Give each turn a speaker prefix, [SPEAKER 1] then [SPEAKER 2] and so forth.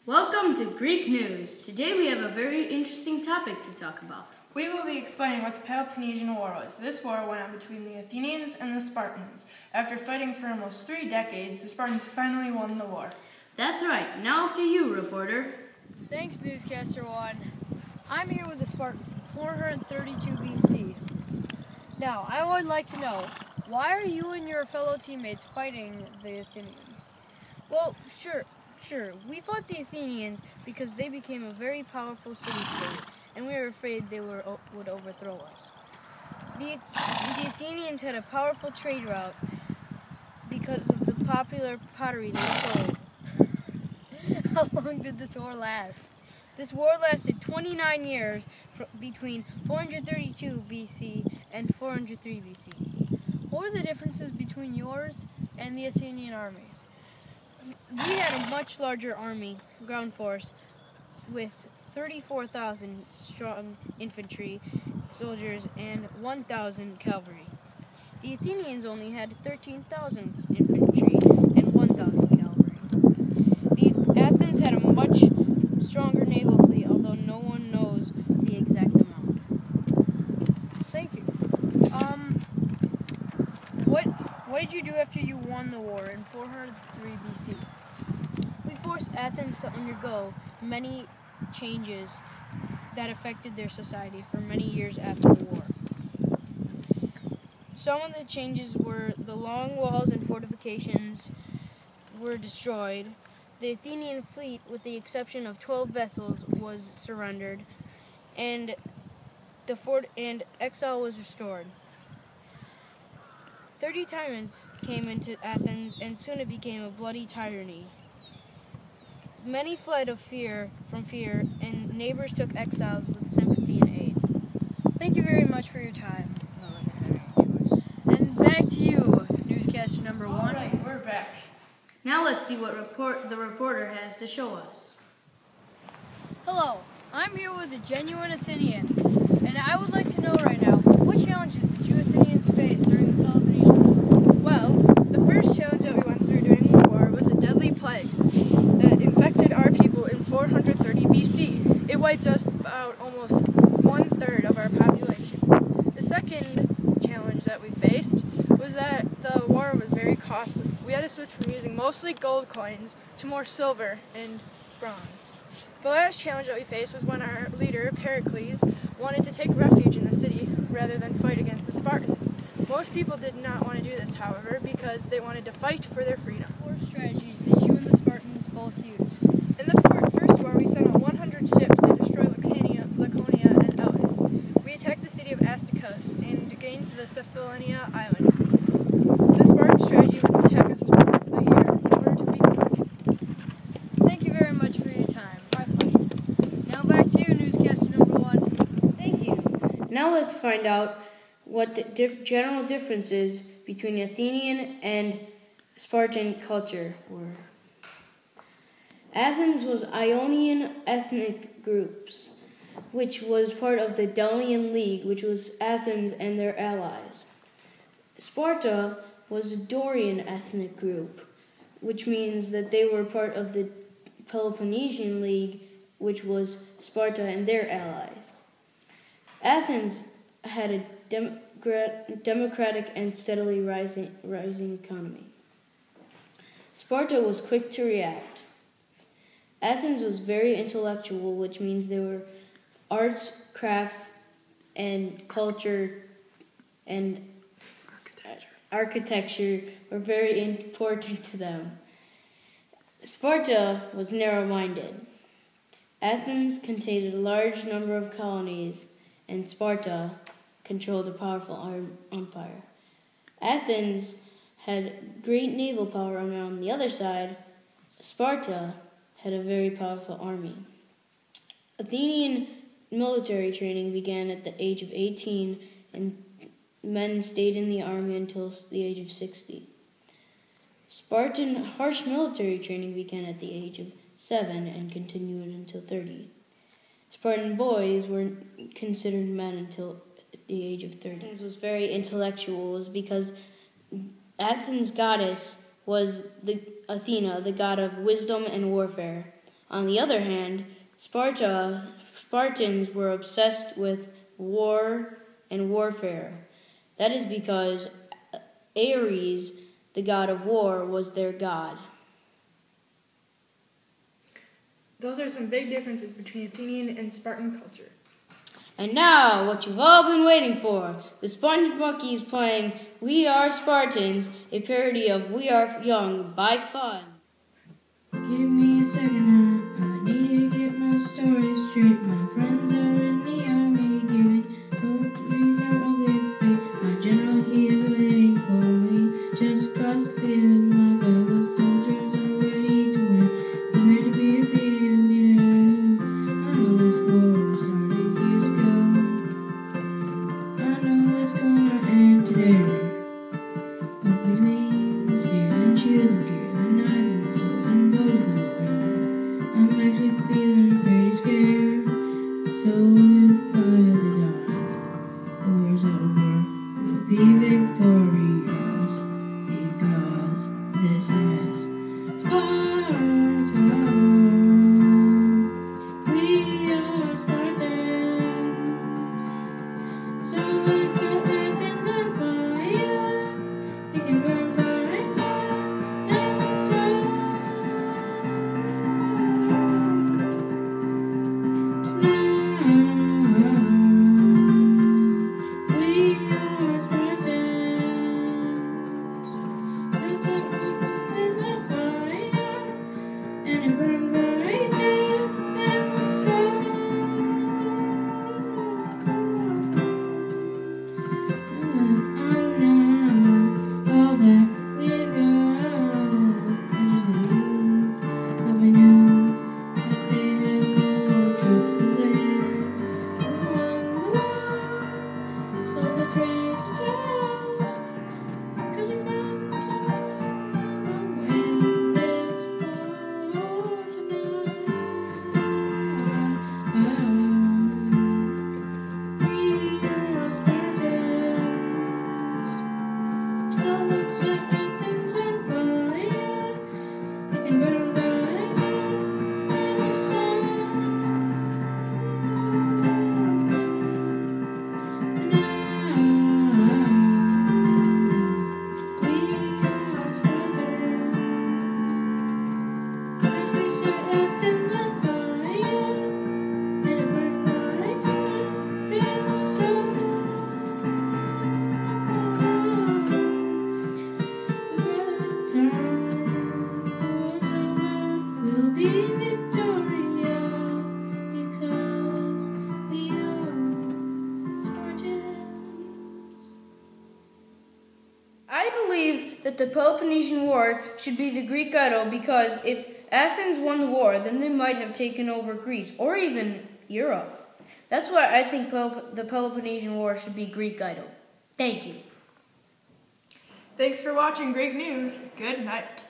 [SPEAKER 1] Welcome to Greek News. Today we have a very interesting topic to talk about.
[SPEAKER 2] We will be explaining what the Peloponnesian War was. This war went on between the Athenians and the Spartans. After fighting for almost 3 decades, the Spartans finally won the war.
[SPEAKER 1] That's right. Now after you, reporter.
[SPEAKER 3] Thanks, Newscaster 1. I'm here with the Spartans, 432 BC. Now, I would like to know, why are you and your fellow teammates fighting the Athenians? Well, sure. We fought the Athenians because they became a very powerful city-state, and we were afraid they would overthrow us. The Athenians had a powerful trade route because of the popular pottery they sold. How long did this war last? This war lasted 29 years between 432 BC and 403 BC. What were the differences between yours and the Athenian army? We had a much larger army, ground force, with 34,000 strong infantry soldiers and 1,000 cavalry. The Athenians only had 13,000 infantry and 1,000 cavalry. Athens had a much stronger naval fleet, although no one knows the exact amount. Thank you. What did you do after you won the war in 403 BC? We forced Athens to undergo many changes that affected their society for many years after the war. Some of the changes were the long walls and fortifications were destroyed. The Athenian fleet, with the exception of 12 vessels, was surrendered, and exile was restored. 30 tyrants came into Athens, and soon it became a bloody tyranny. Many fled from fear, and neighbors took exiles with sympathy and aid. Thank you very much for your time. And back to you, newscaster number 1.
[SPEAKER 2] All right, we're back.
[SPEAKER 1] Now let's see what the reporter has to show us.
[SPEAKER 3] Hello, I'm here with a genuine Athenian, and I would like to know right now, what challenges did you Athenians face during the Peloponnesian War?
[SPEAKER 2] Well, the first challenge that we went through during the war was a deadly plague that infected our people in 430 BC. It wiped us out almost 1/3 of our population. The second challenge that we faced was that the war was very costly. We had to switch from using mostly gold coins to more silver and bronze. The last challenge that we faced was when our leader, Pericles, wanted to take refuge in the city rather than fight against the Spartans. Most people did not want to do this, however, because they wanted to fight for their freedom.
[SPEAKER 3] What strategies did you and the Spartans both use?
[SPEAKER 2] In the first war, we sent out 100 ships to destroy Laconia and Elis. We attacked the city of Asticus and gained the Cephallenia island. The Spartan strategy was to attack us once a year in order to weaken us.
[SPEAKER 3] Thank you very much for your time.
[SPEAKER 2] My pleasure.
[SPEAKER 3] Now back to you, newscaster number 1.
[SPEAKER 1] Thank you. Now let's find out what the general differences between Athenian and Spartan culture were. Athens was Ionian ethnic groups, which was part of the Delian League, which was Athens and their allies. Sparta was a Dorian ethnic group, which means that they were part of the Peloponnesian League, which was Sparta and their allies. Athens had a democratic and steadily rising economy. Sparta was quick to react. Athens was very intellectual, which means there were arts, crafts, and culture and architecture were very important to them. Sparta was narrow-minded. Athens contained a large number of colonies, and Sparta controlled a powerful empire. Athens had great naval power, and on the other side, Sparta had a very powerful army. Athenian military training began at the age of 18, and men stayed in the army until the age of 60. Spartan harsh military training began at the age of 7 and continued until 30. Spartan boys were considered men until the age of 30. Athens was very intellectual because Athens' goddess was Athena, the god of wisdom and warfare. On the other hand, Spartans were obsessed with war and warfare. That is because Ares, the god of war, was their god.
[SPEAKER 2] Those are some big differences between Athenian and Spartan culture.
[SPEAKER 1] And now, what you've all been waiting for, the Sponge Monkeys playing We Are Spartans, a parody of We Are Young by Fun.
[SPEAKER 4] Give me a second, I need to get my story straight. My friends are in the army, giving poetry their ugly fate. My general, he is waiting for me just across the field. My fellow soldiers are ready to win. I'm ready to be a field, yeah. I know this war started years ago. I know it's gonna end today. But between the spears and shields and gears and knives and swords and bows go around, I'm actually feeling pretty scared. So if I had to die, the war's over, we'll be victorious, because this is Sparta. We are Spartans. So let's set Athens on fire. We can burn right down and the sun. Tonight, we are Spartans. Let's set Athens on fire and it burn right down and the sun. All that we got, but we knew that they had more troops than this. We won the war, so let's raise a toast, 'cause we found someone win this war tonight. We are Spartans. So let's set Athens on fire. We can burn right down in the sun. Tonight, we are Spartans. As we set Athens on fire, and it burned right down in the sun. We'll be victorious because we are Spartans.
[SPEAKER 1] I believe that the Peloponnesian War should be the Greek idol because if Athens won the war, then they might have taken over Greece or even Europe. That's why I think the Peloponnesian War should be Greek idol. Thank you.
[SPEAKER 2] Thanks for watching Great News. Good night.